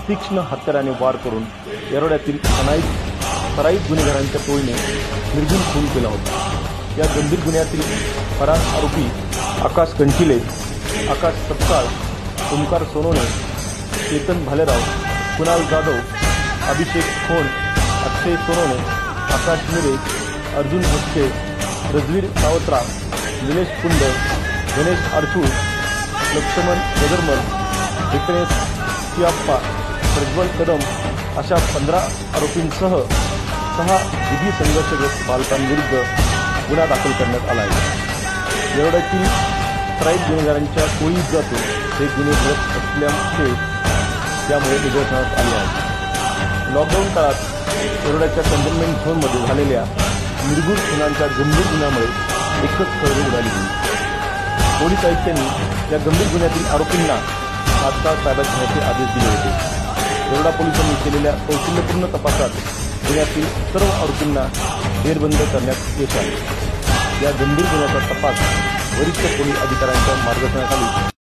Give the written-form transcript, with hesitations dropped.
तीक्ष्ण हत्याराने वार करून येरवड्यातील सराईत गुन्हेगारांच्या टोळीने निर्घृण खून केला होता। या गंभीर गुन्ह्यातील फरार आरोपी आकाश कंचिले, आकाश सपकाळ, ओमकार सोनवणे, चेतन भालेराव, कुणाल जाधव, अभिषेक खोंड, अक्षय सोनवणे, आकाश मिरे, अर्जुन भोसके, रजवीर सावत्रा, निलेश कुंड, गणेश अडसूळ, लक्ष्मण गगरमल, विक्रेश सियाप्पा, प्रज्वल कदम अशा 15 आरोपींसह 6 विधी संघर्षग्रस्त बालकांविरुद्ध गुन्हा दाखल करण्यात आला आहे। येरवड्यातील सराईत गुन्हेगारांच्या टोळीजातून हे गुन्हे घडत असल्याचे त्यामुळे निदर्शनास आले आहे। लॉकडाऊन काळात येरवड्याच्या कंटेनमेंट झोनमध्ये झालेल्या निर्घृण खुनांच्या गंभीर गुन्ह्यामुळे एकच खळबळ उडाली होती। पोलीस आयुक्तांनी या गंभीर गुन्ह्यातील आरोपींना तात्काळ ताब्यात घेण्याचे आदेश दिले होते। येरवडा पोलिसांनी केलेल्या कौशल्यपूर्ण तपासात गुन्ह्यातील सर्व आरोपींना जेरबंद करण्यात यश आले। या गंभीर गुन्ह्याचा तपास वरिष्ठ पोलीस अधिकाऱ्यांच्या मार्गदर्शनाखाली